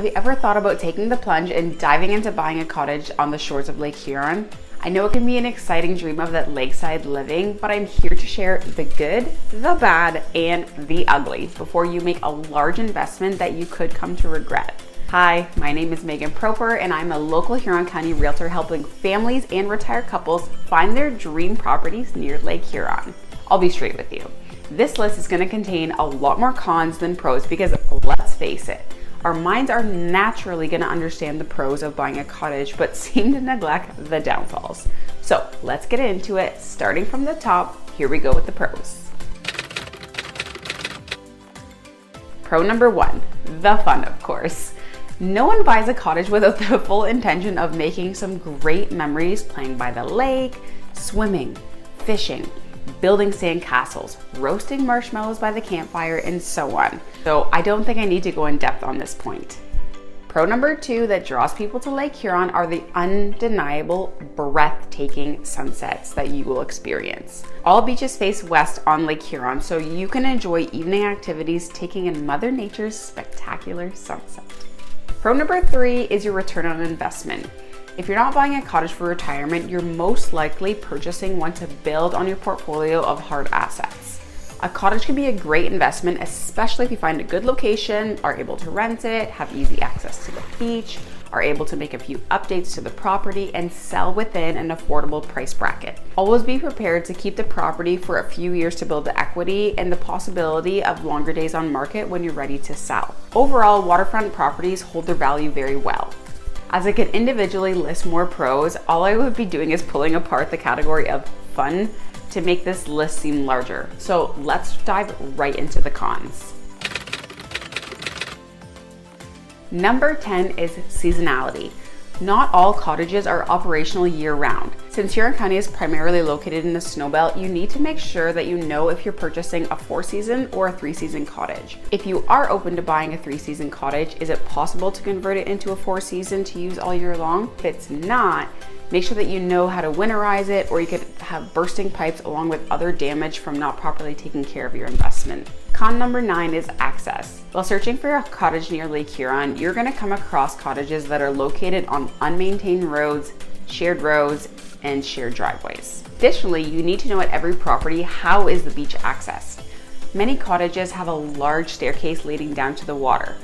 Have you ever thought about taking the plunge and diving into buying a cottage on the shores of Lake Huron? I know it can be an exciting dream of that lakeside living, but I'm here to share the good, the bad, and the ugly before you make a large investment that you could come to regret. Hi, my name is Megan Proper, and I'm a local Huron County realtor helping families and retired couples find their dream properties near Lake Huron. I'll be straight with you. This list is going to contain a lot more cons than pros because let's face it, our minds are naturally going to understand the pros of buying a cottage, but seem to neglect the downfalls. So let's get into it. Starting from the top, here we go with the pros. Pro number one, the fun, of course. No one buys a cottage without the full intention of making some great memories playing by the lake, swimming, fishing, building sand castles, roasting marshmallows by the campfire, and so on. So I don't think I need to go in depth on this point. Pro number two that draws people to Lake Huron are the undeniable, breathtaking sunsets that you will experience. All beaches face west on Lake Huron, so you can enjoy evening activities taking in Mother Nature's spectacular sunset. Pro number three is your return on investment. If you're not buying a cottage for retirement, you're most likely purchasing one to build on your portfolio of hard assets. A cottage can be a great investment, especially if you find a good location, are able to rent it, have easy access to the beach, are able to make a few updates to the property, and sell within an affordable price bracket. Always be prepared to keep the property for a few years to build the equity and the possibility of longer days on market when you're ready to sell. Overall, waterfront properties hold their value very well. As I could individually list more pros, all I would be doing is pulling apart the category of fun to make this list seem larger. So let's dive right into the cons. Number 10 is seasonality. Not all cottages are operational year-round. Since Huron County is primarily located in the snowbelt, you need to make sure that you know if you're purchasing a 4-season or a 3-season cottage. If you are open to buying a 3-season cottage, is it possible to convert it into a 4-season to use all year long? If it's not, make sure that you know how to winterize it, or you could have bursting pipes along with other damage from not properly taking care of your investment. Con number 9 is access. While searching for a cottage near Lake Huron, you're going to come across cottages that are located on unmaintained roads, shared roads, and shared driveways. Additionally, you need to know at every property, how is the beach accessed? Many cottages have a large staircase leading down to the water.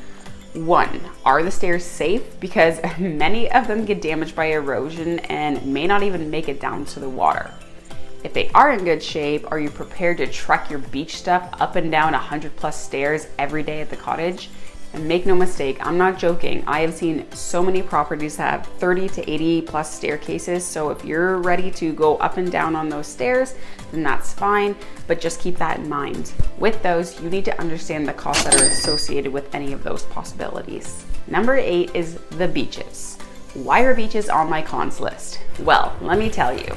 1, are the stairs safe? Because many of them get damaged by erosion and may not even make it down to the water. If they are in good shape, are you prepared to trek your beach stuff up and down 100+ stairs every day at the cottage? And make no mistake, I'm not joking. I have seen so many properties that have 30 to 80+ staircases. So if you're ready to go up and down on those stairs, then that's fine, but just keep that in mind. With those, you need to understand the costs that are associated with any of those possibilities. Number 8 is the beaches. Why are beaches on my cons list? Well, let me tell you.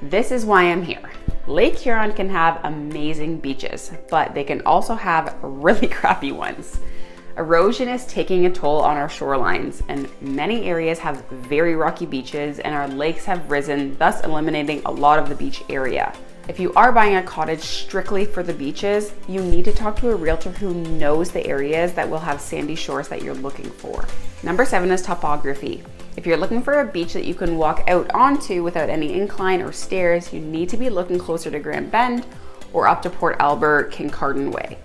This is why I'm here. Lake Huron can have amazing beaches, but they can also have really crappy ones. Erosion is taking a toll on our shorelines, and many areas have very rocky beaches, and our lakes have risen, thus eliminating a lot of the beach area. If you are buying a cottage strictly for the beaches, you need to talk to a realtor who knows the areas that will have sandy shores that you're looking for. Number 7 is topography. If you're looking for a beach that you can walk out onto without any incline or stairs, you need to be looking closer to Grand Bend or up to Port Albert, Kincardine Way.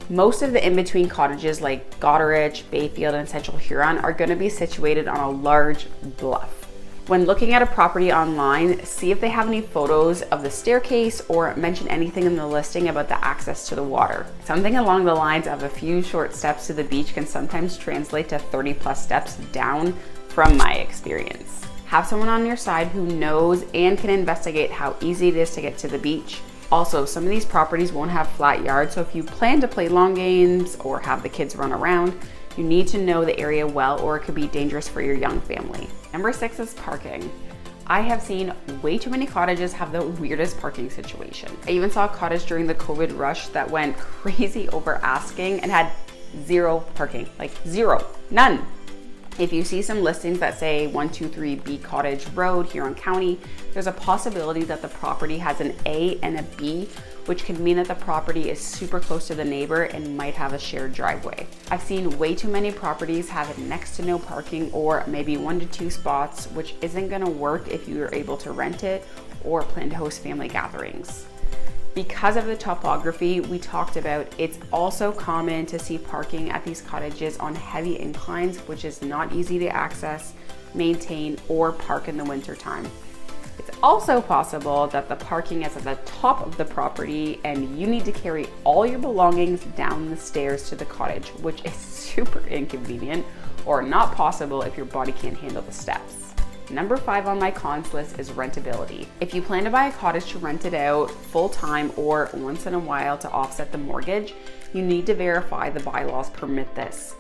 Most of the in-between cottages like Cottage, Bayfield, and Central Huron are going to be situated on a large bluff. When looking at a property online, see if they have any photos of the staircase or mention anything in the listing about the access to the water. Something along the lines of a few short steps to the beach can sometimes translate to 30+ steps down from my experience. Have someone on your side who knows and can investigate how easy it is to get to the beach. Also, some of these properties won't have flat yards, so if you plan to play long games or have the kids run around, you need to know the area well, or it could be dangerous for your young family. Number 6 is parking. I have seen way too many cottages have the weirdest parking situation. I even saw a cottage during the COVID rush that went crazy over asking and had 0 parking, like 0, none. If you see some listings that say 123B Cottage Road, Huron County, there's a possibility that the property has an A and a B which can mean that the property is super close to the neighbor and might have a shared driveway. I've seen way too many properties have next to no parking or maybe 1 to 2 spots, which isn't gonna work if you are able to rent it or plan to host family gatherings. Because of the topography we talked about, it's also common to see parking at these cottages on heavy inclines, which is not easy to access, maintain, or park in the winter time. It's also possible that the parking is at the top of the property and you need to carry all your belongings down the stairs to the cottage, which is super inconvenient or not possible if your body can't handle the steps. Number 5 on my cons list is rentability. If you plan to buy a cottage to rent it out full-time or once in a while to offset the mortgage, you need to verify the bylaws permit this.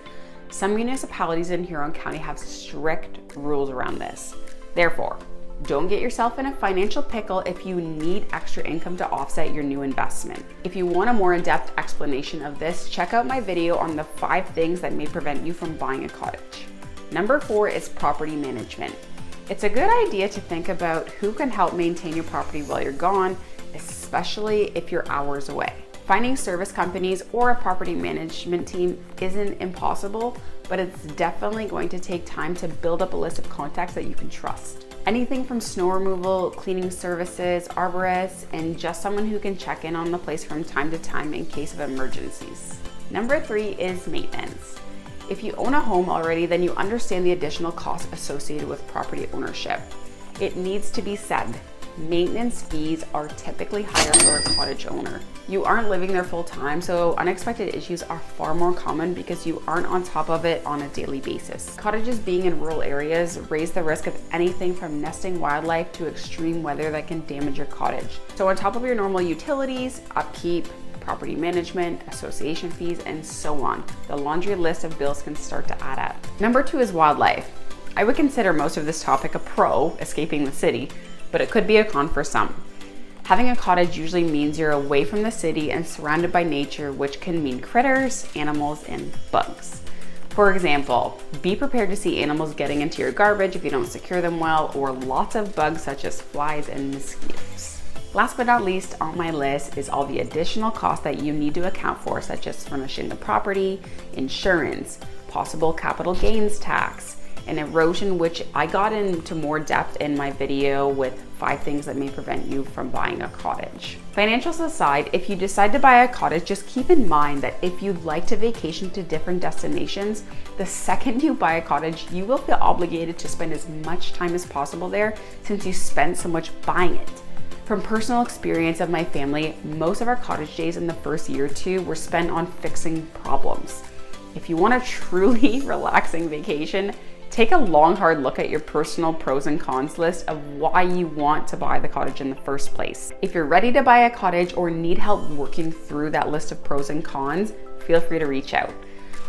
Some municipalities in Huron County have strict rules around this. Therefore, don't get yourself in a financial pickle if you need extra income to offset your new investment. If you want a more in-depth explanation of this, check out my video on the 5 things that may prevent you from buying a cottage. Number 4 is property management. It's a good idea to think about who can help maintain your property while you're gone, especially if you're hours away. Finding service companies or a property management team isn't impossible, but it's definitely going to take time to build up a list of contacts that you can trust. Anything from snow removal, cleaning services, arborists, and just someone who can check in on the place from time to time in case of emergencies. Number 3 is maintenance. If you own a home already, then you understand the additional costs associated with property ownership. It needs to be said, maintenance fees are typically higher for a cottage owner. You aren't living there full time, so unexpected issues are far more common because you aren't on top of it on a daily basis. Cottages being in rural areas raise the risk of anything from nesting wildlife to extreme weather that can damage your cottage. So on top of your normal utilities, upkeep, property management, association fees, and so on, the laundry list of bills can start to add up. Number 2 is wildlife. I would consider most of this topic a pro, escaping the city, but it could be a con for some. Having a cottage usually means you're away from the city and surrounded by nature, which can mean critters, animals, and bugs. For example, be prepared to see animals getting into your garbage if you don't secure them well, or lots of bugs such as flies and mosquitoes. Last but not least on my list is all the additional costs that you need to account for, such as furnishing the property, insurance, possible capital gains tax, and erosion, which I got into more depth in my video with 5 things that may prevent you from buying a cottage. Financials aside, if you decide to buy a cottage, just keep in mind that if you'd like to vacation to different destinations, the second you buy a cottage, you will feel obligated to spend as much time as possible there since you spent so much buying it. From personal experience of my family, most of our cottage days in the first year or 2 were spent on fixing problems. If you want a truly relaxing vacation, take a long, hard look at your personal pros and cons list of why you want to buy the cottage in the first place. If you're ready to buy a cottage or need help working through that list of pros and cons, feel free to reach out.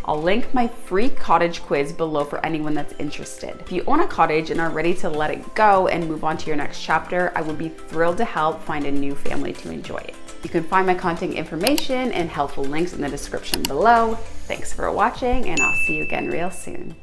I'll link my free cottage quiz below for anyone that's interested. If you own a cottage and are ready to let it go and move on to your next chapter, I would be thrilled to help find a new family to enjoy it. You can find my contact information and helpful links in the description below. Thanks for watching, and I'll see you again real soon.